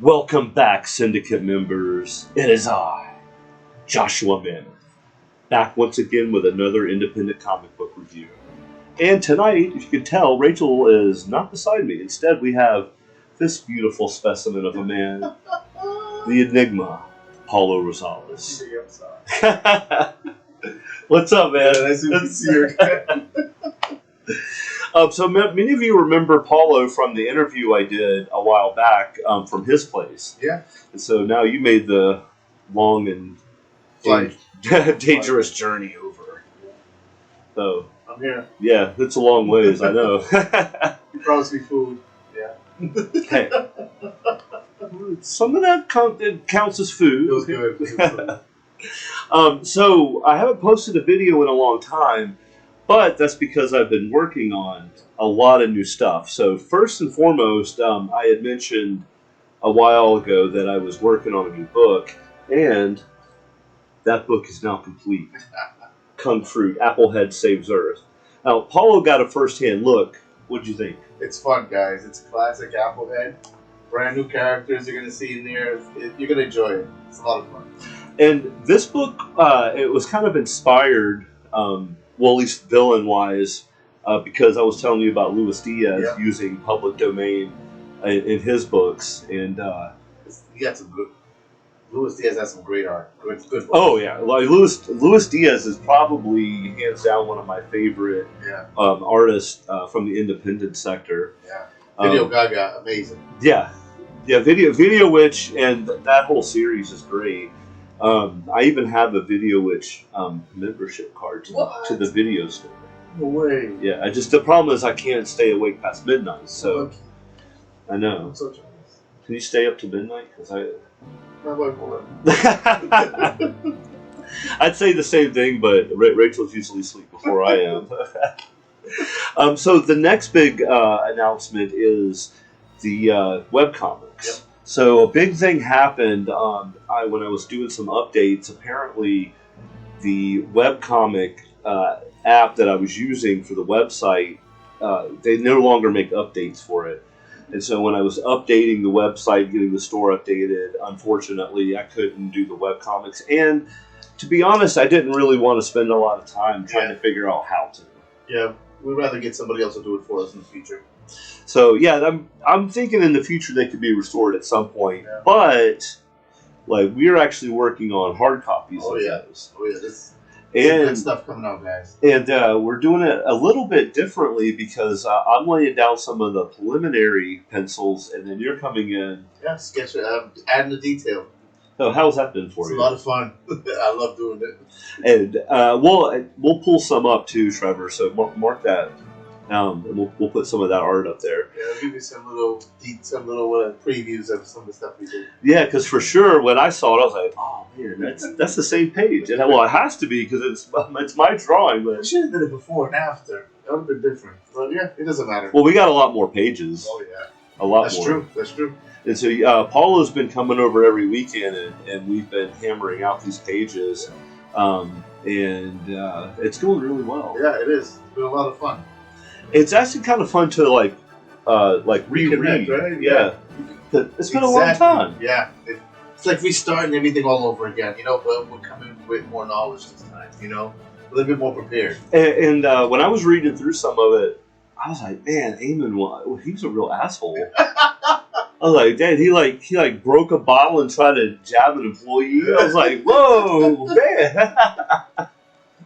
Welcome back, Syndicate members. It is I, Joshua Mammoth, back once again with another independent comic book review. And tonight, if you can tell, Rachel is not beside me. Instead, we have this beautiful specimen of a man, the Enigma, Paulo Rosales. What's up, man? Yeah, nice to see you again. So many of you remember Paulo from the interview I did a while back from his place. Yeah. And so now you made the long and dangerous journey over. So I'm here. yeah, it's a long ways, I know. You promised me food. Yeah. Hey, some of that counts as food. It was good. It was good. So I haven't posted a video in a long time. But that's because I've been working on a lot of new stuff. So first and foremost, I had mentioned a while ago that I was working on a new book, and that book is now complete. Kung Fruit, Applehead Saves Earth. Now, Paulo got a first-hand look. What'd you think? It's fun, guys. It's a classic Applehead. Brand new characters you're going to see in there. You're going to enjoy it. It's a lot of fun. And this book, it was kind of inspired... well, at least villain-wise, because I was telling you about Luis Diaz using public domain in his books, and He got some good. Luis Diaz has some great art. Good books. Oh yeah, like Luis Diaz is probably hands down one of my favorite artists from the independent sector. Yeah, Video Gaga, amazing. Yeah, Video Witch, and that whole series is great. I even have a Video Witch membership card to the video store. No way. Yeah, the problem is I can't stay awake past midnight. So I know. I'm so jealous. Can you stay up to midnight? Because My wife will. I'd say the same thing, but Rachel's usually asleep before I am. So the next big announcement is the webcomics. Yep. So a big thing happened when I was doing some updates. Apparently, the webcomic app that I was using for the website, they no longer make updates for it. And so when I was updating the website, getting the store updated, unfortunately, I couldn't do the webcomics. And to be honest, I didn't really want to spend a lot of time trying to figure out how to. Yeah, we'd rather get somebody else to do it for us in the future. So yeah, I'm thinking in the future they could be restored at some point. Yeah. But like we're actually working on hard copies of those. Oh yeah, this And good stuff coming out, guys. And we're doing it a little bit differently because I'm laying down some of the preliminary pencils, and then you're coming in. Yeah, sketch it, adding the detail. So how's that been for It's you? a lot of fun. I love doing it. And we'll pull some up too, Trevor. So mark that. And we'll put some of that art up there. Yeah, I'll give you some little previews of some of the stuff we do. Yeah, because for sure when I saw it, I was like, oh man, that's the same page. And well, it has to be because it's my drawing. We But should have done it before and after. That would have been different. But yeah, it doesn't matter. well, we got a lot more pages. Oh yeah, A lot that's more. true. That's true. And so Paulo's been coming over every weekend, and we've been hammering out these pages, and it's going really well. Yeah, it is. It's been a lot of fun. It's actually kind of fun to like reread. Reconnect, right? Yeah. It's been a long time. Yeah, it's like restarting everything all over again. You know, but we're coming with more knowledge this time. You know, a little bit more prepared. And when I was reading through some of it, I was like, man, Eamon, he was a real asshole. I was like, Dad, he broke a bottle and tried to jab an employee. I was like, whoa, man.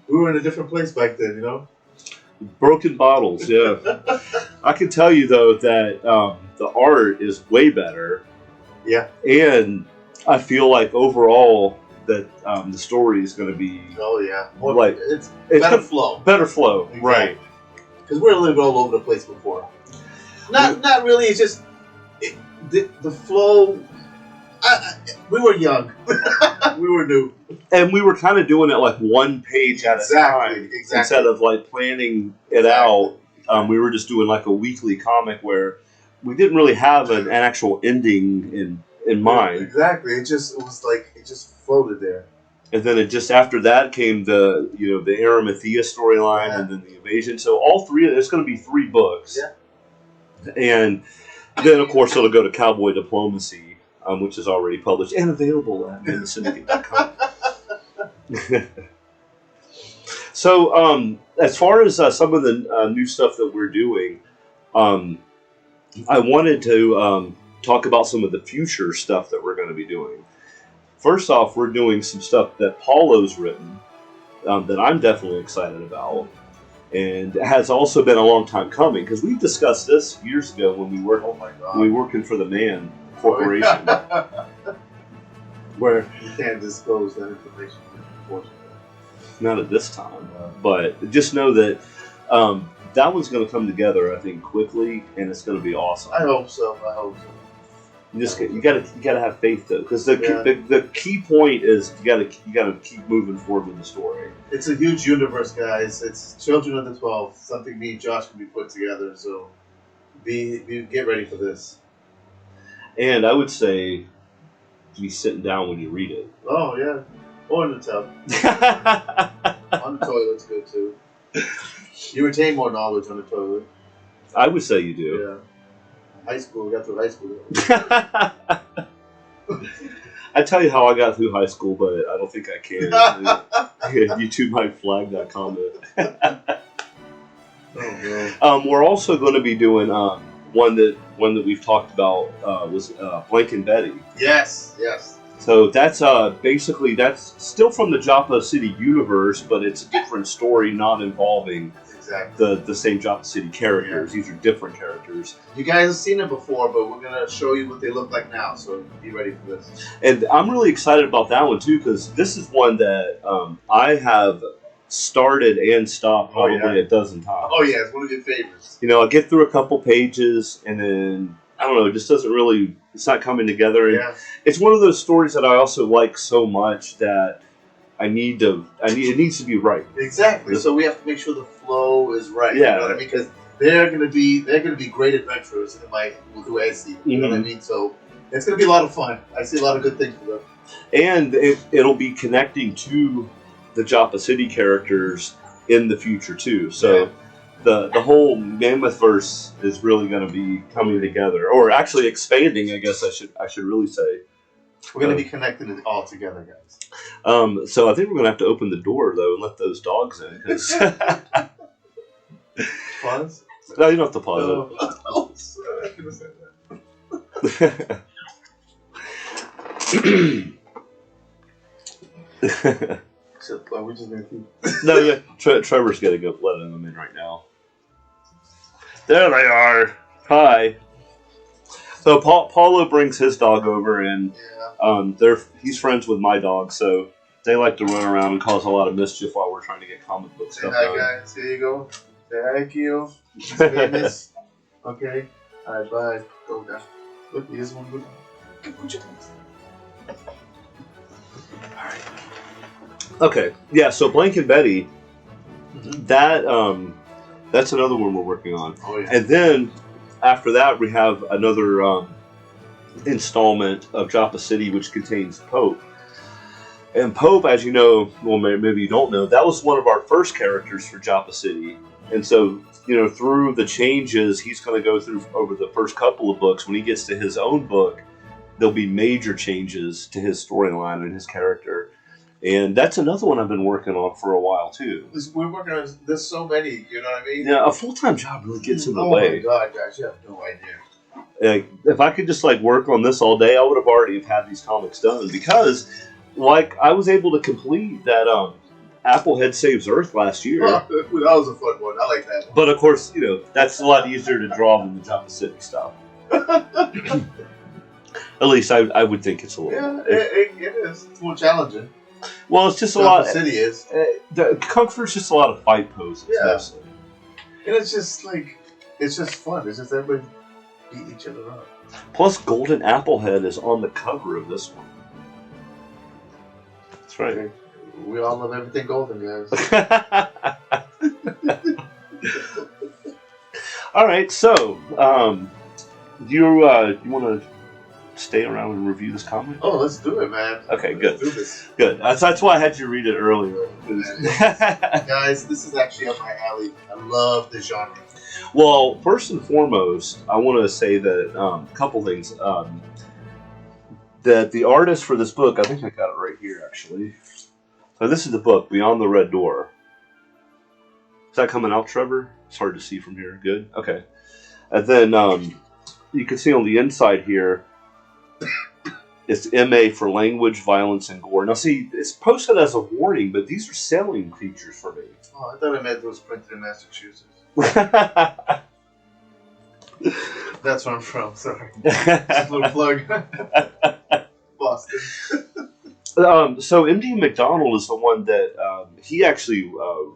We were in a different place back then, you know. Broken bottles, yeah. I can tell you though that the art is way better. Yeah. And I feel like overall that the story is going to be. Oh yeah. More, like it's better flow. Better flow, Exactly. right? Because we're a little bit all over the place before. Not really. It's just the flow. We were young. We were new. And we were kind of doing it like one page at a time. Instead of like planning it out. We were just doing like a weekly comic where we didn't really have an actual ending in mind. Exactly. It just floated there. And then it just after that came the Arimathea storyline and then the invasion. So all three, there's going to be 3 books. Yeah. And then of course it'll go to Cowboy Diplomacy. which is already published and available at MammothSyndicate.com. So, as far as some of the new stuff that we're doing, I wanted to talk about some of the future stuff that we're going to be doing. First off, we're doing some stuff that Paulo's written that I'm definitely excited about. And it has also been a long time coming, because we discussed this years ago when we were working for the Man Corporation. Where you can't disclose that information, unfortunately. Not at this time, but just know that that one's going to come together, I think, quickly, and it's going to be awesome. I hope so. You gotta have faith, though, because the key point is you gotta keep moving forward with the story. It's a huge universe, guys. It's Children of the 12, something me and Josh can be put together. So get ready for this. And I would say be sitting down when you read it. Oh yeah, or in the tub. On the toilet's good too. You retain more knowledge on the toilet. I would say you do. Yeah. High school, got through high school. I tell you how I got through high school, but I don't think I can. YouTube might flag that comment. Oh, we're also going to be doing one that we've talked about was Blank and Betty. Yes. So that's basically that's still from the Joppa City universe, but it's a different story, not involving the same Joppa City characters. Yeah. These are different characters. You guys have seen it before, but we're going to show you what they look like now, so be ready for this. And I'm really excited about that one, too, because this is one that I have started and stopped probably a dozen times. Oh, yeah, it's one of your favorites. You know, I get through a couple pages, and then, I don't know, it just doesn't really, it's not coming together. And it's one of those stories that I also like so much that it needs to be right. Exactly. So we have to make sure the flow is right. Yeah. You know what I mean? Because they're gonna be great adventurers in the way I see. You know what I mean? So it's gonna be a lot of fun. I see a lot of good things for them. And it'll be connecting to the Joppa City characters in the future too. So the whole Mammothverse is really going to be coming together, or actually expanding. I guess I should really say. We're going to be connecting it all together, guys. So I think we're going to have to open the door, though, and let those dogs in. Cause Pause? No, you don't have to pause Oh, sorry. I could have said that. We're just going to keep... No, yeah. Trevor's going to go letting them in right now. There they are. Hi. So Paulo brings his dog over, and he's friends with my dog, so they like to run around and cause a lot of mischief while we're trying to get comic book stuff done. Hi, guys. Here you go. Say hi, Keo. He's famous. Okay. All right, bye. Go down. Look, he just want to go down. Put your hands. All right. Okay. Yeah. So Blank and Betty, that's another one we're working on. Oh yeah. And then after that, we have another installment of Joppa City, which contains Pope. And Pope, as you know, well, maybe you don't know, that was one of our first characters for Joppa City. And so, through the changes he's going to go through over the first couple of books, when he gets to his own book, there'll be major changes to his storyline and his character. And that's another one I've been working on for a while, too. We're working on, there's so many, you know what I mean? Yeah, a full-time job really gets in the way. Oh my God, guys, you have no idea. If I could just work on this all day, I would have already had these comics done, because I was able to complete that Applehead Saves Earth last year. Oh, that was a fun one. I like that one. But of course, that's a lot easier to draw than the Joppa City stuff. At least I would think it's a little. Yeah, it is. It's more challenging. Well, it's just a lot. The city is. The Kung Fu's just a lot of fight poses. Yeah. Mostly. And it's just it's just fun. It's just everybody beat each other up. Plus, Golden Applehead is on the cover of this one. That's right. Okay. We all love everything golden, guys. All right, so you want to stay around and review this comic? Oh, let's do it, man. Okay, good. Let's do this. Good. That's why I had you read it earlier. Guys, this is actually up my alley. I love the genre. Well, first and foremost, I want to say that a couple things. that the artist for this book, I think I got it right here, actually. So this is the book, Beyond the Red Door. Is that coming out, Trevor? It's hard to see from here. Good? Okay. And then you can see on the inside here, it's MA for language, violence, and gore. Now, see, it's posted as a warning, but these are selling features for me. Oh, I thought I meant it was printed in Massachusetts. That's where I'm from, sorry. Just a little plug. Boston. So MD McDonald is the one that he actually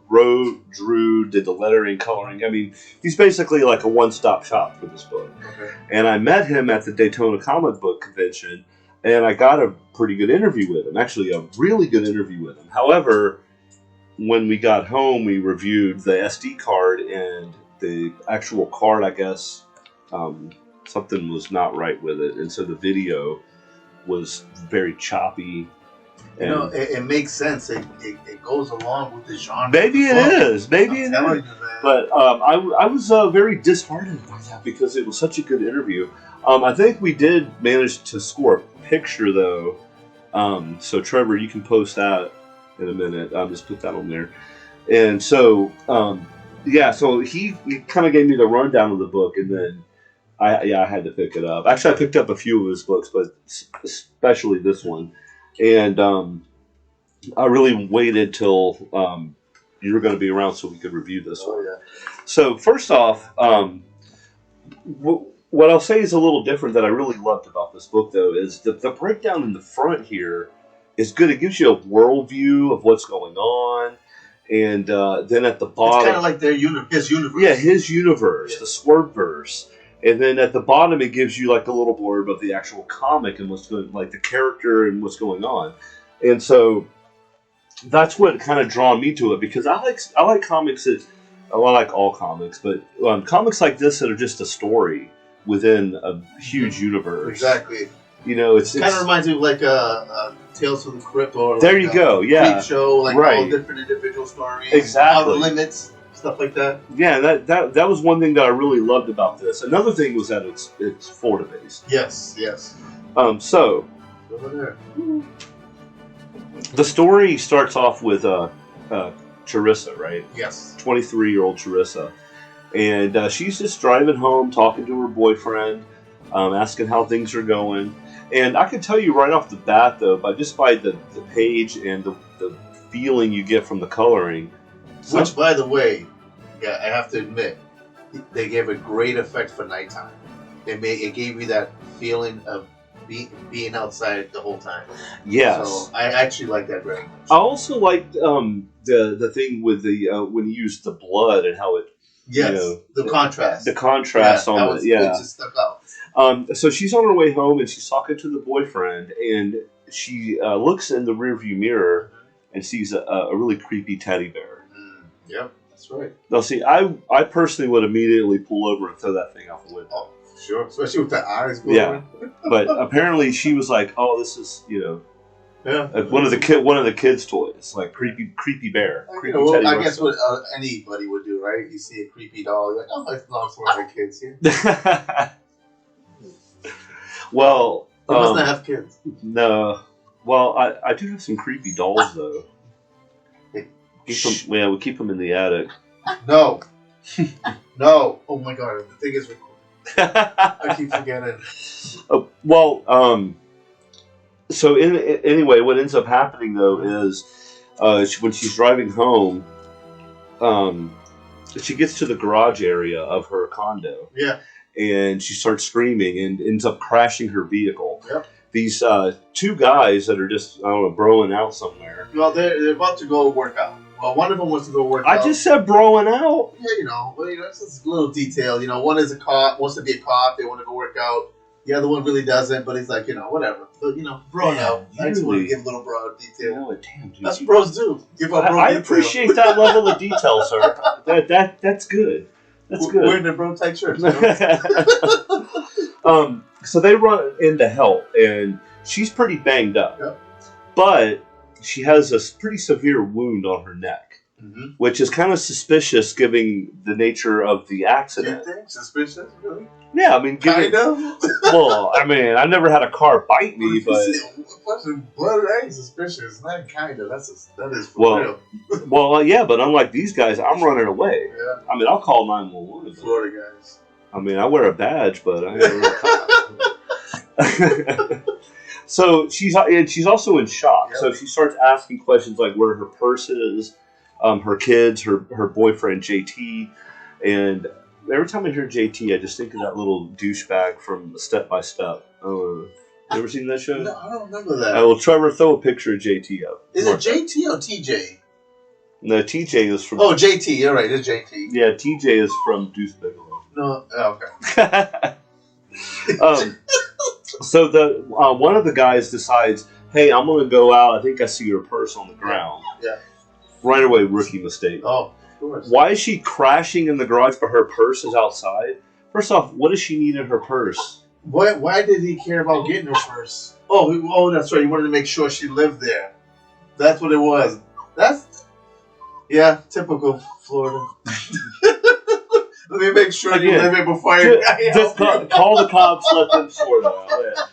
wrote, drew, did the lettering, coloring. I mean, he's basically like a one-stop shop for this book. Okay. And I met him at the Daytona Comic Book Convention, and I got a pretty good interview with him. Actually, a really good interview with him. However, when we got home, we reviewed the SD card, and the actual card, I guess, something was not right with it. And so the video was very choppy. You know, it makes sense. It goes along with the genre. Maybe it is. Maybe it telling is. you, man. But I was very disheartened by that because it was such a good interview. I think we did manage to score a picture, though. So, Trevor, you can post that in a minute. I'll just put that on there. And so, so he kind of gave me the rundown of the book, and then I had to pick it up. Actually, I picked up a few of his books, but especially this one. And I really waited till you were going to be around so we could review this one. Yeah. So first off, what I'll say is a little different that I really loved about this book, though, is the breakdown in the front here is good. It gives you a worldview of what's going on. And then at the bottom... It's kind of like his universe. Yeah, his universe, the Swurverse. And then at the bottom, it gives you like a little blurb of the actual comic and what's going, like the character and what's going on. And so that's what kind of drawn me to it, because I like comics that, well, I like all comics, but comics like this that are just a story within a huge universe. Exactly. You know, it kind of reminds me of like a Tales from the Crypt or there like you go, yeah, Creep Show, like right. all different individual stories, exactly, Outer Limits. Stuff like that. Yeah, that was one thing that I really loved about this. Another thing was that it's Florida based. Yes. So over there. The story starts off with Charissa, right? Yes. 23-year-old Charissa, and she's just driving home, talking to her boyfriend, asking how things are going. And I can tell you right off the bat, though, by the page and the feeling you get from the coloring. Which, by the way, yeah, I have to admit, they gave a great effect for nighttime. It gave you that feeling of being outside the whole time. Yes. So I actually like that very much. I also liked the thing with the when you use the blood and how it. Yes. The contrast. The contrast on it. Yeah. It just stuck out. So she's on her way home and she's talking to the boyfriend, and she looks in the rearview mirror and sees a really creepy teddy bear. Yep, that's right. Now, see, I personally would immediately pull over and throw that thing out the window. Oh, sure. Especially with the eyes going. Yeah. But apparently she was like, "Oh, this is one of the kids' toys, like creepy bear, creepy teddy bear." I guess what anybody would do, right? You see a creepy doll, you're like, "Oh, it belongs to one of the kids here." Well, you must not have kids. No. Well, I do have some creepy dolls though. We keep them in the attic. No. No. Oh my god, the thing is recording. I keep forgetting. So anyway, what ends up happening though is when she's driving home, she gets to the garage area of her condo. Yeah. And she starts screaming and ends up crashing her vehicle. Yep. These two guys that are just, I don't know, broing out somewhere. Well, they're about to go work out. Well, one of them wants to go work out. I just said broing out. Yeah, it's just a little detail. One is a cop, wants to be a cop. They want to go work out. The other one really doesn't, but he's like, whatever. But, broing out. I just want to give a little bro detail. Oh, damn, dude. That's bros do. Give up bro I detail. appreciate that level of detail, sir. That's good. That's good. Wearing their bro tight shirts. So they run in to help, and she's pretty banged up. Yep. But she has a pretty severe wound on her neck. which is kind of suspicious given the nature of the accident. You think? Suspicious? Really? Yeah, I mean, Kind of? well, I mean, I never had a car bite me, but... Blood ain't suspicious. Not kind of. That is for real. Well, yeah, but unlike these guys, I'm running away. Yeah. I mean, I'll call 911. Florida guys. I mean, I wear a badge, but I ain't a cop. So she's also in shock. Yep. So she starts asking questions like where her purse is, her kids, her boyfriend JT, and every time I hear JT, I just think of that little douchebag from Step by Step. You ever seen that show? No, I don't remember that. Well, Trevor, throw a picture of JT up. Is it JT or TJ? No, TJ is from... Oh, JT. You're right. It's JT. Yeah, TJ is from Deuce Bigelow. No, okay. So the one of the guys decides, hey, I'm going to go out. I think I see your purse on the ground. Yeah. Right away, rookie mistake. Oh, of course. Why is she crashing in the garage but her purse is outside? First off, what does she need in her purse? Why did he care about getting her purse? Oh, that's right. He wanted to make sure she lived there. That's what it was. Yeah, typical Florida. Let me make sure you live here before just call the cops, let them sort it out. Yeah.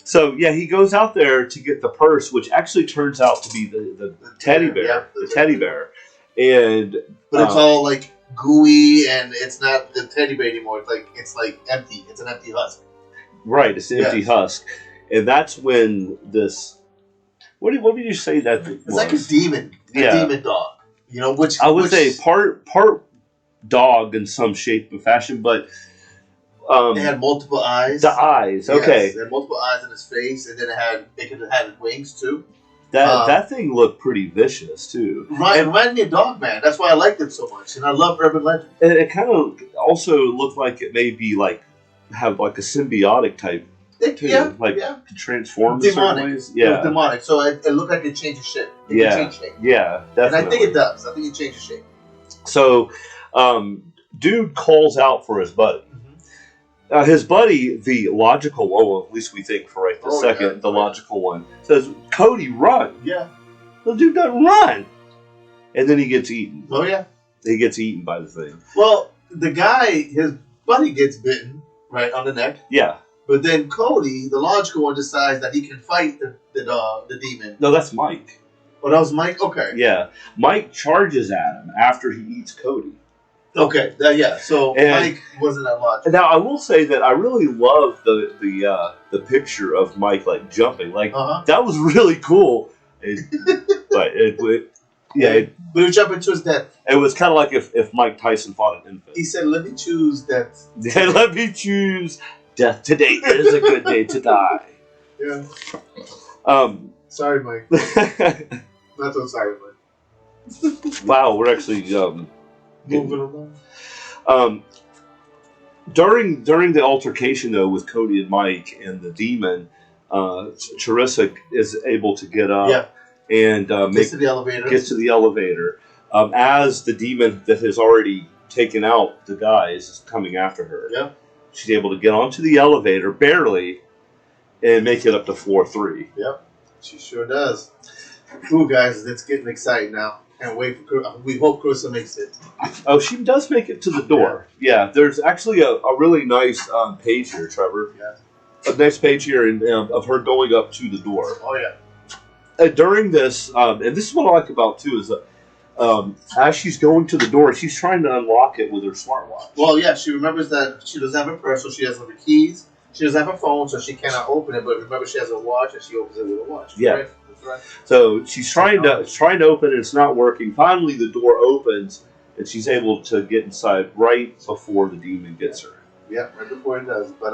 So, yeah, he goes out there to get the purse, which actually turns out to be the teddy bear. Yeah, the teddy bear. But it's all like gooey, and it's not the teddy bear anymore. It's like empty. It's an empty husk. Right, it's an empty husk. And that's when this... What did you say that It's was? Like a demon. Demon dog. You know, which... I would say part dog in some shape or fashion, but... it had multiple eyes. The eyes, okay. Yes, it had multiple eyes in his face, and then it had wings, too. That thing looked pretty vicious, too. Right, it reminded me of Dogman. That's why I liked it so much, and I love urban legend. And it kind of also looked like it may be have a symbiotic type. To transform in certain ways. Yeah. It was demonic, so it looked like it changes shape. It change shape. Yeah, definitely. And I think it does. I think it changes shape. So, dude calls out for his buddy. His buddy, the logical one, well, at least we think for this second, the logical one, says, Cody, run. Yeah. The dude doesn't run. And then he gets eaten. Oh, yeah. He gets eaten by the thing. Well, his buddy gets bitten, right, on the neck. Yeah. But then Cody, the logical one, decides that he can fight the demon. No, that's Mike. Oh, that was Mike? Okay. Yeah. Mike charges at him after he eats Cody. Okay, so Mike wasn't that logical. Now, I will say that I really love the picture of Mike, jumping. That was really cool. But he was jumping to his death. It was kind of like if Mike Tyson fought an infant. He said, let me choose death. Yeah, let me choose death today. It is a good day to die. Yeah. Sorry, Mike. Not so sorry, Mike. Wow, we're actually... moving along. During the altercation, though, with Cody and Mike and the demon, Charissa is able to get up and gets to the elevator. As the demon that has already taken out the guys is coming after her. Yeah. She's able to get onto the elevator, barely, and make it up to floor 3. Yep, she sure does. Ooh, guys, it's getting exciting now. Can't wait for. We hope Carissa makes it. Oh, she does make it to the door. Yeah, there's actually a really nice page here, Trevor. Yeah. A nice page here of her going up to the door. Oh, yeah. And during this, and this is what I like about, too, is that as she's going to the door, she's trying to unlock it with her smartwatch. Well, yeah, she remembers that she doesn't have her purse, so she doesn't have her keys. She doesn't have her phone, so she cannot open it. But remember, she has a watch, and she opens it with a watch. Yeah. Right? Right. So she's trying to open it. It's not working. Finally, the door opens, and she's able to get inside right before the demon gets her. Yeah, right before it does. But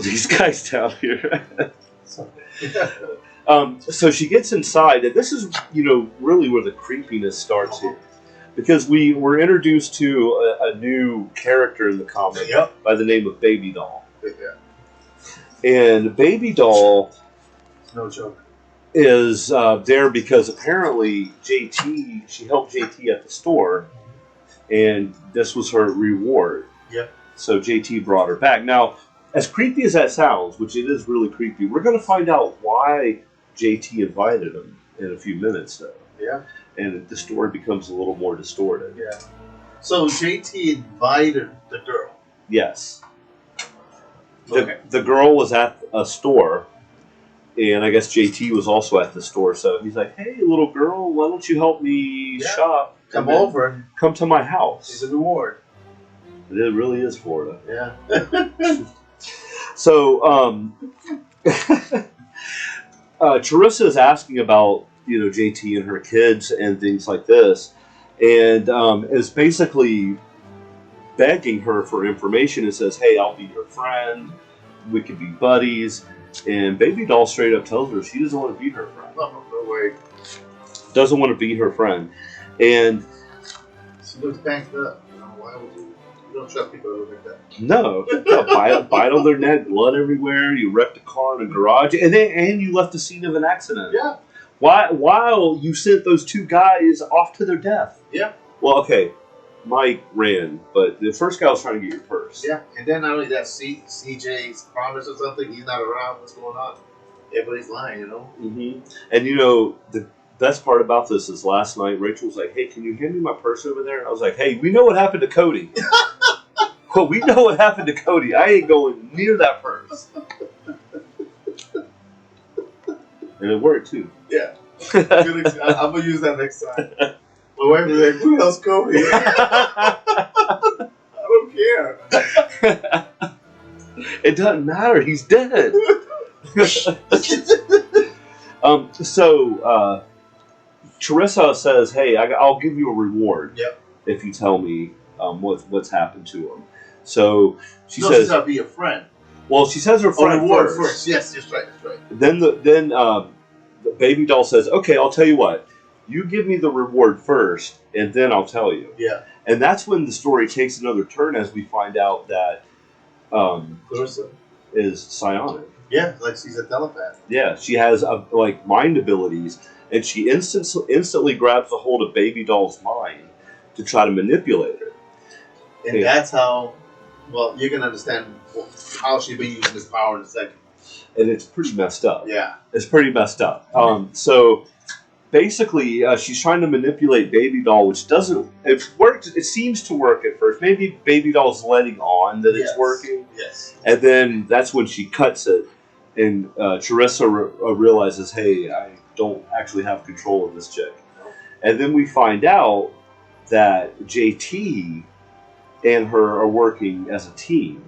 these guys down here. So she gets inside, and this is really where the creepiness starts here, because we were introduced to a new character in the comic by the name of Baby Doll. Yeah. And Baby Doll. No joke. Is there because apparently she helped JT at the store, and this was her reward. Yeah. So JT brought her back. Now, as creepy as that sounds, which it is really creepy, we're going to find out why JT invited him in a few minutes, though. Yeah. And the story becomes a little more distorted. Yeah. So JT invited the girl. Yes. Okay. The girl was at a store, and I guess JT was also at the store. So he's like, "Hey, little girl, why don't you help me shop? Come over. Come to my house. It's a reward." It really is Florida. Yeah. So, Charissa is asking about JT and her kids and things like this, and is basically begging her for information and says, "Hey, I'll be your friend. We could be buddies." And Baby Doll straight up tells her she doesn't want to be her friend. Oh, no way. Doesn't want to be her friend, and she looks banked up. Why would you? You don't trust people like that. no, bite on their neck, blood everywhere. You wrecked a car in a garage, and you left the scene of an accident. Yeah. While you sent those two guys off to their death. Yeah. Well, okay, Mike ran, but the first guy was trying to get your purse. Yeah, and then not only that, CJ's promise or something. He's not around. What's going on? Everybody's lying, Mm-hmm. And the best part about this is last night Rachel was like, "Hey, can you hand me my purse over there?" And I was like, "Hey, we know what happened to Cody." Well, we know what happened to Cody. I ain't going near that purse. And it worked too. Yeah. I'm gonna use that next time. My wife is like, "Who else Cody?" I don't care. It doesn't matter. He's dead. So Charissa says, "Hey, I'll give you a reward if you tell me what's happened to him." So she says, "She's gotta be a friend." Well, she says her friend first. Yes, that's right. Then the Baby Doll says, "Okay, I'll tell you what. You give me the reward first, and then I'll tell you." Yeah. And that's when the story takes another turn as we find out that Clarissa is psionic. Yeah, like she's a telepath. Yeah, she has like mind abilities, and she instantly grabs a hold of Baby Doll's mind to try to manipulate her. And that's how. Well, you can understand how she's been using this power in a second. And it's pretty messed up. Yeah. It's pretty messed up. So basically, she's trying to manipulate Baby Doll, which doesn't. It worked. It seems to work at first. Maybe Baby Doll's letting on that it's working. Yes. And then that's when she cuts it, and Charissa realizes, "Hey, I don't actually have control of this chick." And then we find out that JT and her are working as a team.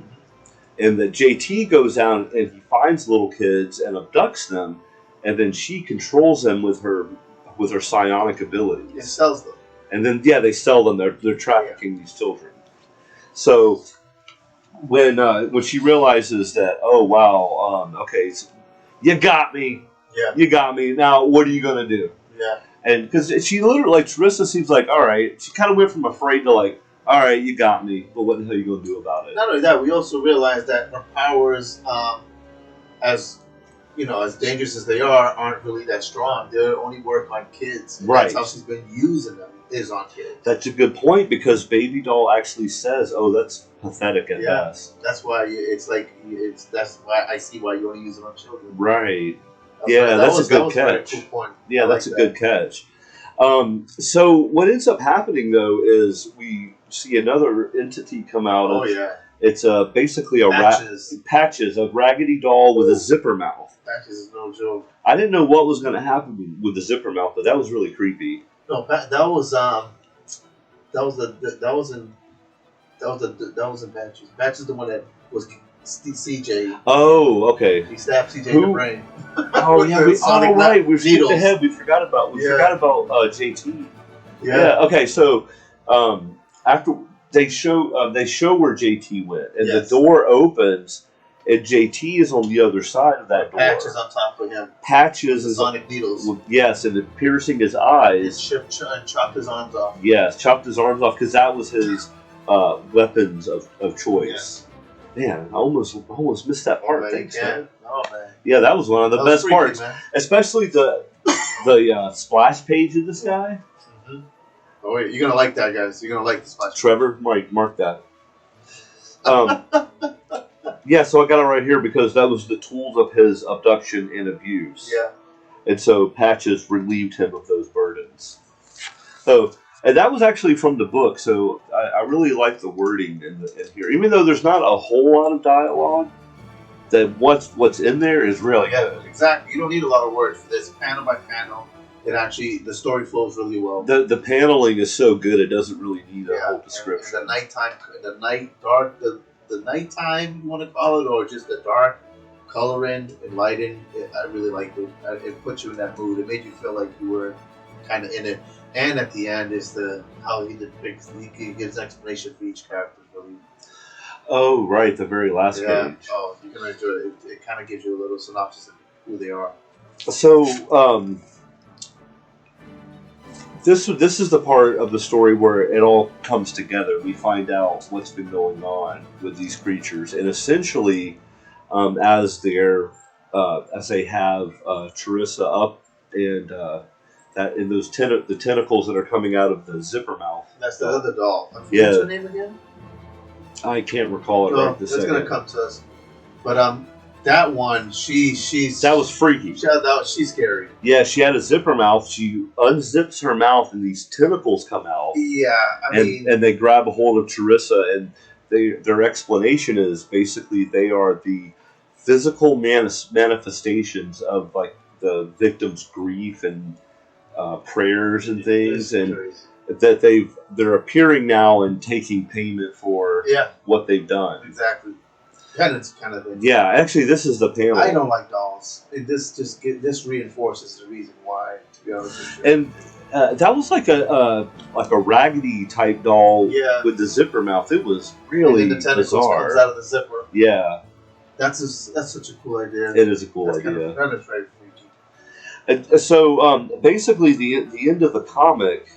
And that JT goes down and he finds little kids and abducts them, and then she controls them with her psionic abilities. And sells them. And then they sell them. They're trafficking these children. So when she realizes that, oh wow, okay, so you got me. Yeah. You got me. Now what are you gonna do? Yeah. And because she literally, like, Charissa seems like, all right. She kind of went from afraid to like, all right, you got me, but what the hell are you going to do about it? Not only that, we also realize that her powers, as dangerous as they are, aren't really that strong. They only work on kids. Right. That's how she's been using them, is on kids. That's a good point, because Baby Doll actually says, "Oh, that's pathetic at best." That's why that's why I see why you only use it on children. Right. That's a good catch. Cool point. Yeah, that's a good catch. So what ends up happening though is we see another entity come out. Oh yeah. It's basically Patches. a raggedy doll with a zipper mouth. Patches is no joke. I didn't know what was going to happen with the zipper mouth, but that was really creepy. No, that was in Patches. Patches is the one that was CJ. Oh, okay. He stabbed CJ in the brain. Oh yeah, we skipped ahead. We forgot about JT. Yeah. Okay, so after they show where JT went, and the door opens, and JT is on the other side of that door. Patches on top of him. Patches is sonic needles. Yes, and it piercing his eyes. And chopped his arms off. Yes, chopped his arms off because that was his weapons of choice. Yeah. Man, I almost missed that part. Thanks, man. Oh man. Yeah, that was one of the best freaky, parts, man. Especially the splash page of this guy. Mm-hmm. Oh wait, you're gonna like that, guys. You're gonna like the splash. Trevor, mark that. Yeah, so I got it right here because that was the tools of his abduction and abuse. Yeah. And so Patches relieved him of those burdens. So, and that was actually from the book. So I really like the wording in here, even though there's not a whole lot of dialogue. That what's in there is really good. Exactly. You don't need a lot of words for this. Panel by panel, the story flows really well. The paneling is so good; it doesn't really need a whole description. And the nighttime, you want to call it, or just the dark coloring and lighting. I really liked it. It put you in that mood. It made you feel like you were kind of in it. And at the end is how he depicts. He gives explanation for each character. Really. Oh, right, the very last page. Oh, you're gonna enjoy it. It kind of gives you a little synopsis of who they are. So, this is the part of the story where it all comes together. We find out what's been going on with these creatures, and essentially, as they have Charissa up, and that in those the tentacles that are coming out of the zipper mouth. That's the other doll. What's her name again? I can't recall it right this second. It's gonna come to us. But that one, she's that was freaky. She's scary. Yeah, she had a zipper mouth. She unzips her mouth, and these tentacles come out. Yeah, and they grab a hold of Charissa, and their explanation is basically they are the physical manifestations of like the victim's grief and prayers and things, and that they're appearing now and taking payment for what they've done. Exactly. Penance kind of thing. Yeah, actually, this is the panel. I don't like dolls. This reinforces the reason why. To be honest with you. And that was like a raggedy type doll with the zipper mouth. It was really the tentacles bizarre. Comes out of the zipper. Yeah, that's such a cool idea. It is a cool idea. That is very freaky. And so basically, the end of the comic.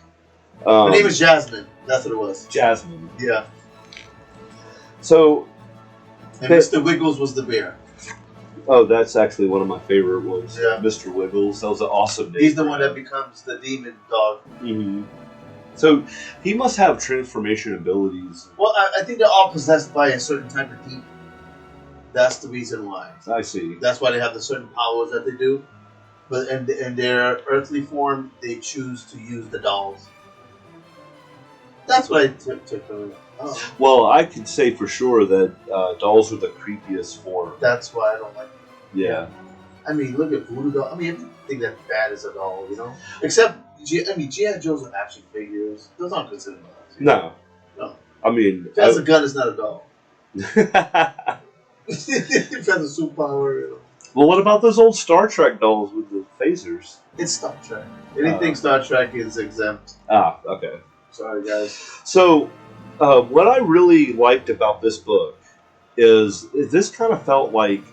Her name is Jasmine. That's what it was. Jasmine. Yeah. So. And Mr. Wiggles was the bear. Oh, that's actually one of my favorite ones. Yeah. Mr. Wiggles. That was an awesome name. He's the one that becomes the demon dog. Mm-hmm. So he must have transformation abilities. Well, I think they're all possessed by a certain type of demon. That's the reason why. I see. That's why they have the certain powers that they do. But in their earthly form, they choose to use the dolls. That's what I took from it. Oh. Well, I could say for sure that dolls are the creepiest form. That's why I don't like them. Yeah. I mean, look at voodoo doll. I mean, everything that's bad is a doll, you know? Except, G.I. Joes are action figures. Those aren't considered dolls. No. I mean... If it has a gun, it's not a doll. If it has a superpower, you know. Well, what about those old Star Trek dolls with the phasers? It's Star Trek. Anything Star Trek is exempt. Ah, okay. Sorry, guys. So... what I really liked about this book is this kind of felt like,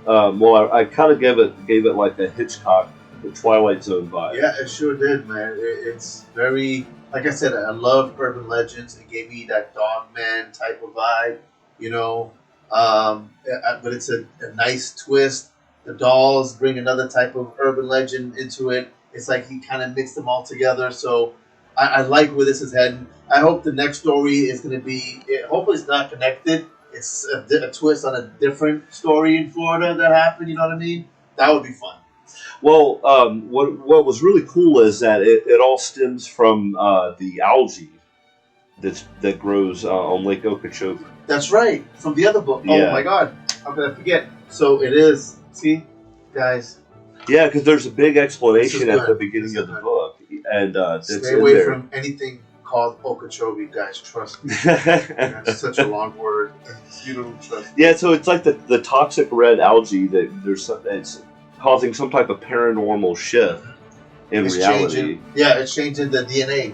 I kind of gave it like a Hitchcock, the Twilight Zone vibe. Yeah, it sure did, man. It's very, like I said, I love urban legends. It gave me that Dogman type of vibe, you know. But it's a nice twist. The dolls bring another type of urban legend into it. It's like he kind of mixed them all together. So I like where this is heading. I hope the next story is going to be. Hopefully, it's not connected. It's a twist on a different story in Florida that happened. You know what I mean? That would be fun. Well, what was really cool is that it all stems from the algae that grows on Lake Okeechobee. That's right, from the other book. Yeah. Oh my God, how could I forget? So it is. See, guys. Yeah, because there's a big explanation at the beginning of the book, and stay away from anything called Okeechobee, guys. Trust me. That's such a long word. You don't trust me. Yeah, so it's like the toxic red algae that it's causing some type of paranormal shift in reality. It's changing the DNA.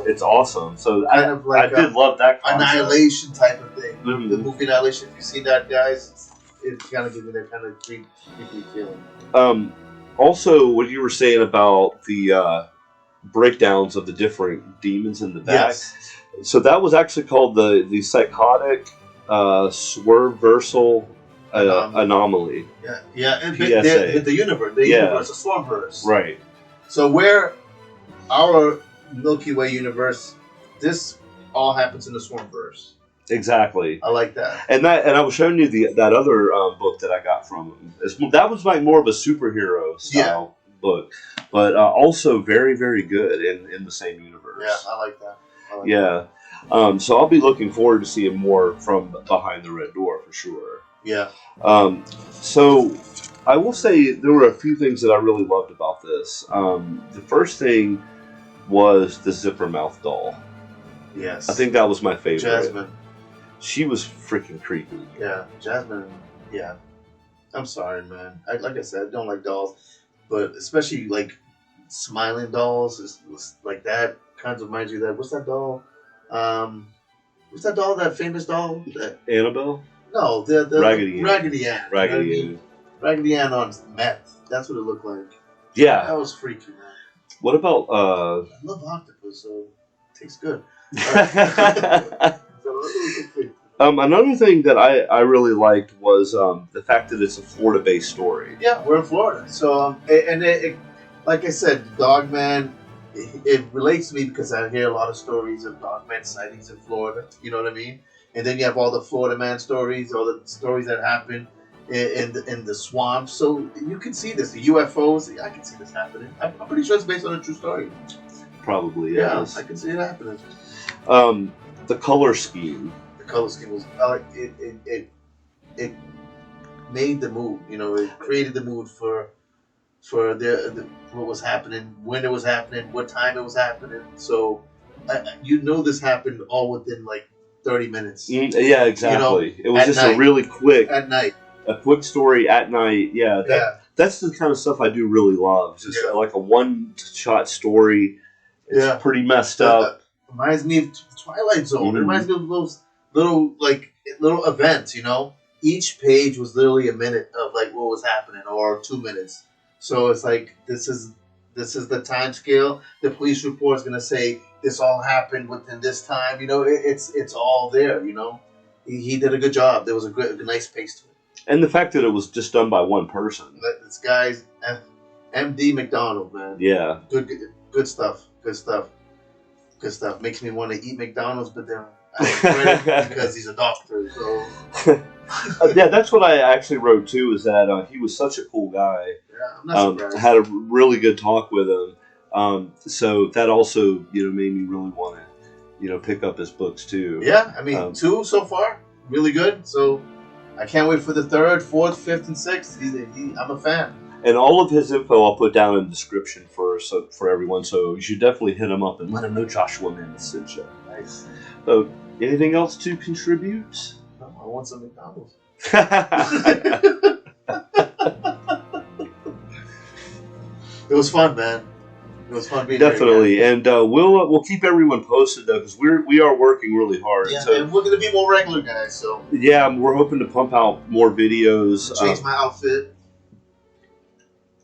It's awesome. So kind of like I did love that concept. Annihilation type of thing. Mm-hmm. The movie Annihilation. If you see that, guys, it's kind of giving that kind of creepy feeling. Also, what you were saying about the breakdowns of the different demons in the back. Yes. So that was actually called the psychotic Swurverse anomaly. Yeah. And PSA. the universe, the Swurverse. Right. So where our Milky Way universe, this all happens in the Swurverse. Exactly. I like that. And I was showing you that other book that I got from him. That was like more of a superhero style book, but also very, very good in the same universe. Yeah, I like that. So I'll be looking forward to seeing more from Behind the Red Door for sure. Yeah. So I will say there were a few things that I really loved about this. The first thing was the zipper mouth doll. Yes. I think that was my favorite. Jasmine. She was freaking creepy. Yeah, Jasmine. Yeah. I'm sorry, man. Like I said, I don't like dolls, but especially like smiling dolls, it's like that kind of reminds you that. What's that doll? What's that doll? That famous doll? Annabelle? No, the Raggedy Ann. Raggedy Ann. Raggedy Ann. Raggedy Ann on meth. That's what it looked like. Yeah. That was freaky, man. What about I love octopus, so it tastes good. Another thing that I really liked was the fact that it's a Florida-based story. Yeah, we're in Florida, so it like I said, Dogman. It relates to me because I hear a lot of stories of Dogman sightings in Florida. You know what I mean? And then you have all the Florida man stories, all the stories that happen in the swamp. So you can see this. The UFOs. I can see this happening. I'm pretty sure it's based on a true story. Probably, yeah. Yes. I can see it happening. The color scheme. The color scheme was it made the mood. You know, it created the mood for the what was happening, when it was happening, what time it was happening. So this happened all within like 30 minutes. Yeah, exactly. It was just night. a really quick At night. A quick story at night. Yeah. That's the kind of stuff I do really love. Just like a one-shot story. It's pretty messed up. Reminds me of Twilight Zone. It reminds me of those little events, you know? Each page was literally a minute of like what was happening, or 2 minutes. So it's like this is the time scale. The police report is gonna say this all happened within this time. You know, it's all there. You know, he did a good job. There was a nice pace to it. And the fact that it was just done by one person. This guy's MD McDonald, man. Yeah. Good stuff. Makes me want to eat McDonald's, but then I regret it because he's a doctor. So. Yeah, that's what I actually wrote too. Is that he was such a cool guy. Yeah, I'm not surprised. Had a really good talk with him. So that also, made me really want to, pick up his books too. Yeah, I mean, 2 so far, really good. So I can't wait for the 3rd, 4th, 5th, and 6th. I'm a fan. And all of his info I'll put down in the description for everyone. So you should definitely hit him up and let him know Joshua Mammoth sent you. Nice. So anything else to contribute? No, I want some McDonald's. It was fun, man. It was fun being definitely, here, and we'll keep everyone posted though, because we are working really hard. Yeah, and we're gonna be more regular, guys. So yeah, we're hoping to pump out more videos. Change my outfit.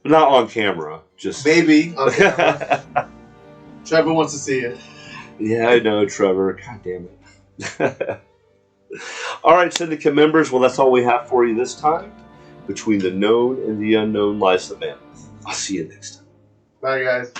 Not on camera, just maybe on camera. Trevor wants to see it. Yeah, I know, Trevor. God damn it. All right, Syndicate members. Well, that's all we have for you this time. Between the known and the unknown lies the mammoth. I'll see you next time. Bye, guys.